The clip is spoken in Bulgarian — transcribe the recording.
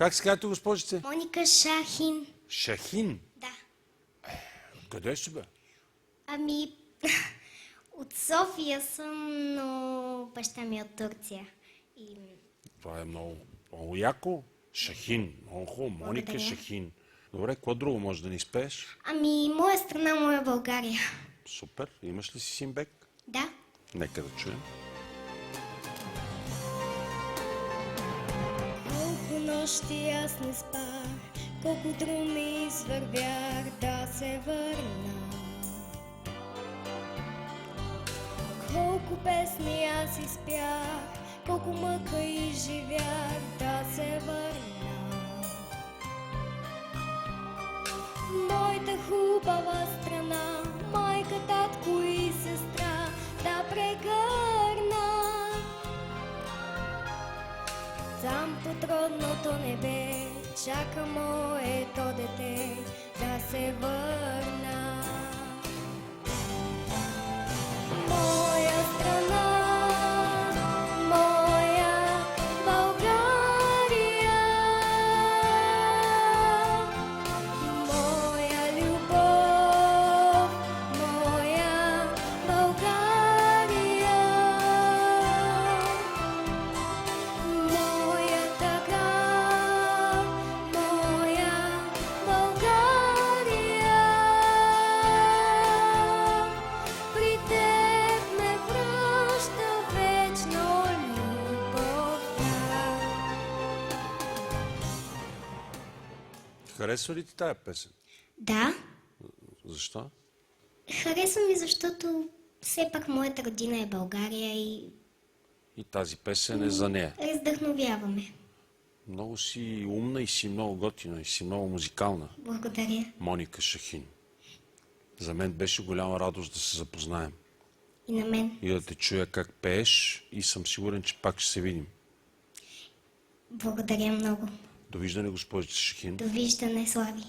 Как се казвате, госпожице? Моника Шахин. Шахин? Да. Къде си, бе? Ами, от София съм, но баща ми е от Турция. И... Това е много, много яко. Шахин. Много хубаво. Моника Благодаря. Шахин. Добре, какво друго може да ни спееш? Ами, моя страна, моя България. Супер. Имаш ли си симбек? Да. Нека да чуем. Колко нощи аз не спах, колко думи извървях да се върна. Колко песни аз изпях, колко мъка изживях да се върна. Моята хубава страна, майка, татко и сестра да прегърна. Там под родното небе чака моето дете да се върна. Моя страна, моя България, моя любов, моя България. Моята град, моя България, при теб ме връща вечно любовта. Харесва ли ти тая песен? Да, Защо? харесва ми, защото все пак моята родина е България и И тази песен е за нея. раздъхновяваме. Много си умна и си много готина и си много музикална. Благодаря. Моника Шахин. За мен беше голяма радост да се запознаем И на мен. и да те чуя как пееш и съм сигурен, че пак ще се видим. Благодаря много. Довиждане, госпожица Шахин. Довиждане, Слави.